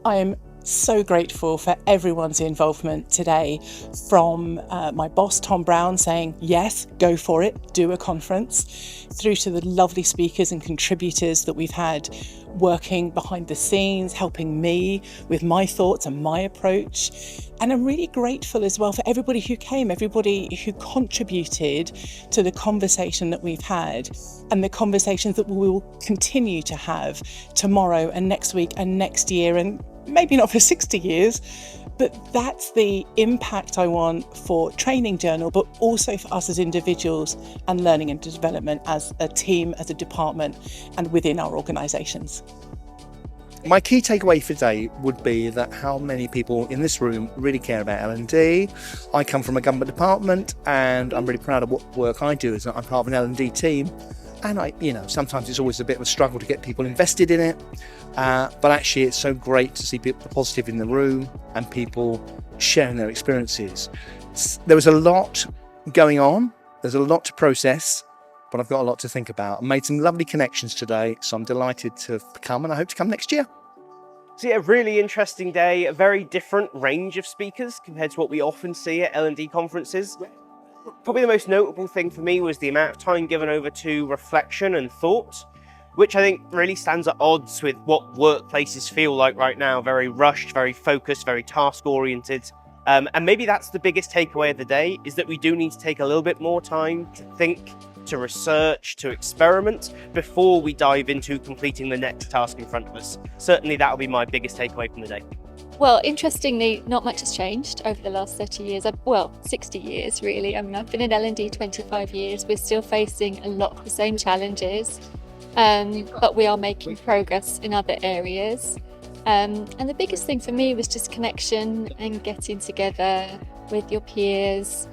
I am so grateful for everyone's involvement today, from my boss Tom Brown saying yes, go for it, do a conference, through to the lovely speakers and contributors that we've had working behind the scenes, helping me with my thoughts and my approach. And I'm really grateful as well for everybody who came, everybody who contributed to the conversation that we've had and the conversations that we will continue to have tomorrow and next week and next year, and maybe not for 60 years, but that's the impact I want for Training Journal, but also for us as individuals and learning and development as a team, as a department, and within our organisations. My key takeaway for today would be that how many people in this room really care about L&D. I come from a government department and I'm really proud of what work I do, as I'm part of an L&D team. And sometimes it's always a bit of a struggle to get people invested in it. But actually it's so great to see people positive in the room and people sharing their experiences. There was a lot going on. There's a lot to process, but I've got a lot to think about. I made some lovely connections today, so I'm delighted to come, and I hope to come next year. So yeah, really interesting day, a very different range of speakers compared to what we often see at L&D conferences. Probably the most notable thing for me was the amount of time given over to reflection and thought, which I think really stands at odds with what workplaces feel like right now. Very rushed, very focused, very task-oriented. And maybe that's the biggest takeaway of the day, is that we do need to take a little bit more time to think, to research, to experiment before we dive into completing the next task in front of us. Certainly that will be my biggest takeaway from the day. Well, interestingly, not much has changed over the last 30 years. 60 years, really. I mean, I've been in L&D 25 years. We're still facing a lot of the same challenges, but we are making progress in other areas. And the biggest thing for me was just connection and getting together with your peers,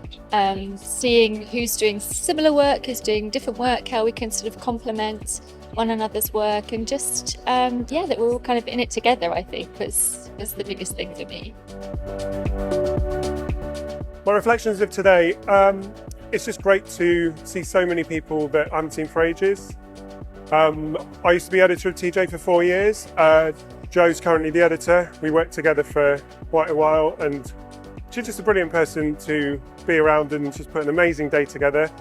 seeing who's doing similar work, who's doing different work, how we can sort of complement one another's work, and just, that we're all kind of in it together, I think, was the biggest thing for me. My reflections of today, it's just great to see so many people that I haven't seen for ages. I used to be editor of TJ for 4 years. Joe's currently the editor. We worked together for quite a while, and she's just a brilliant person to be around, and she's put an amazing day together.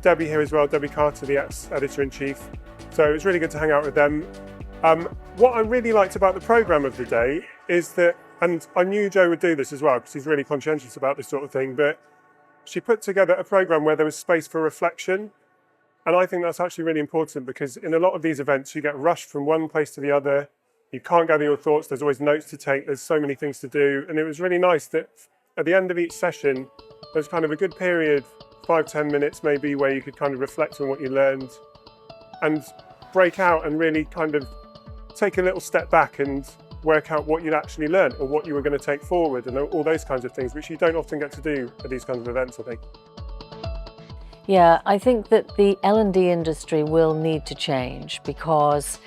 Debbie here as well, Debbie Carter, the ex-editor-in-chief. So it was really good to hang out with them. What I really liked about the programme of the day is that, and I knew Joe would do this as well because he's really conscientious about this sort of thing, but she put together a programme where there was space for reflection. And I think that's actually really important, because in a lot of these events, you get rushed from one place to the other. You can't gather your thoughts. There's always notes to take. There's so many things to do. And it was really nice that at the end of each session, there's kind of a good period, 5-10 minutes maybe, where you could kind of reflect on what you learned and break out and really kind of take a little step back and work out what you'd actually learned or what you were going to take forward, and all those kinds of things, which you don't often get to do at these kinds of events, I think. Yeah, I think that the L&D industry will need to change, because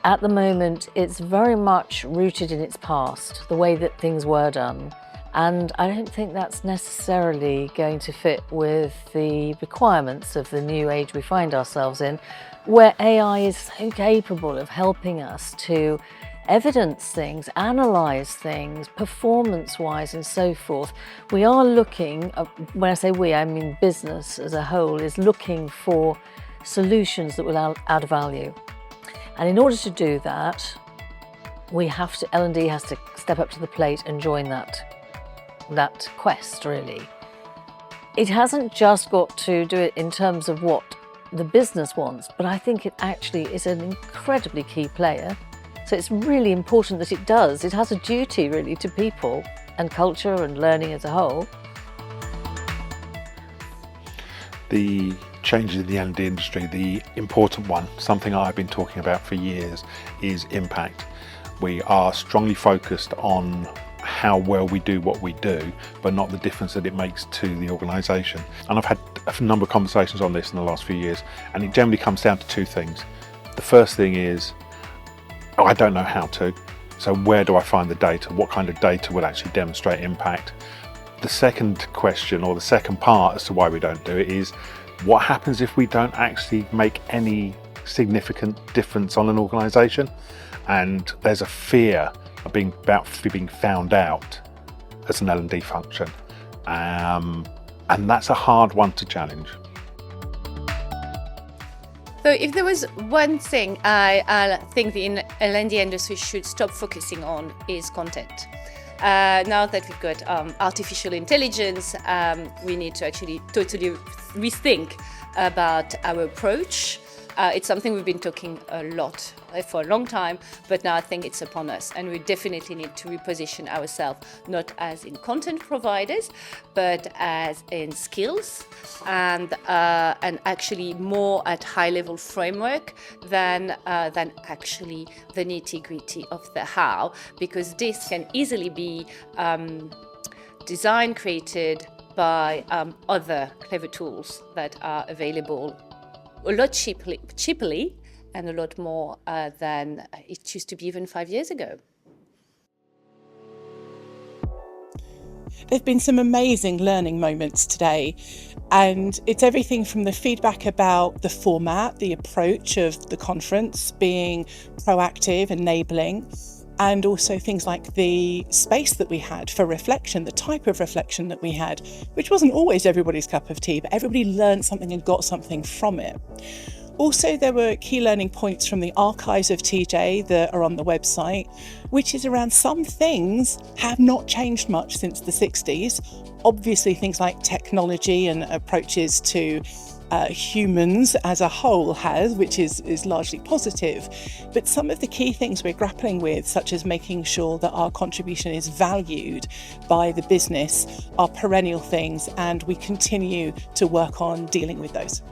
at the moment it's very much rooted in its past, the way that things were done. And I don't think that's necessarily going to fit with the requirements of the new age we find ourselves in, where AI is so capable of helping us to evidence things, analyse things, performance-wise and so forth. We are looking, when I say we, I mean business as a whole, is looking for solutions that will add value. And in order to do that, L&D has to step up to the plate and join that quest, really. It hasn't just got to do it in terms of what the business wants, but I think it actually is an incredibly key player. So it's really important that it does. It has a duty, really, to people and culture and learning as a whole. The changes in the L&D industry, the important one, something I've been talking about for years, is impact. We are strongly focused on how well we do what we do, but not the difference that it makes to the organisation. And I've had a number of conversations on this in the last few years, and it generally comes down to two things. The first thing is, I don't know how to, so where do I find the data? What kind of data will actually demonstrate impact? The second question, or the second part as to why we don't do it, is what happens if we don't actually make any significant difference on an organisation? And there's a fear about being found out as an L&D function. And that's a hard one to challenge. So if there was one thing I think the L&D industry should stop focusing on is content. Now that we've got artificial intelligence, we need to actually totally rethink about our approach. It's something we've been talking a lot for a long time, but now I think it's upon us, and we definitely need to reposition ourselves, not as in content providers, but as in skills, and actually more at high-level framework than actually the nitty-gritty of the how, because this can easily be designed, created by other clever tools that are available a lot cheaply and a lot more than it used to be even 5 years ago. There have been some amazing learning moments today, and it's everything from the feedback about the format, the approach of the conference being proactive, enabling, and also things like the space that we had for reflection, the type of reflection that we had, which wasn't always everybody's cup of tea, but everybody learned something and got something from it. Also, there were key learning points from the archives of TJ that are on the website, which is around some things have not changed much since the 60s. Obviously, things like technology and approaches to humans as a whole has, which is largely positive. But some of the key things we're grappling with, such as making sure that our contribution is valued by the business, are perennial things, and we continue to work on dealing with those.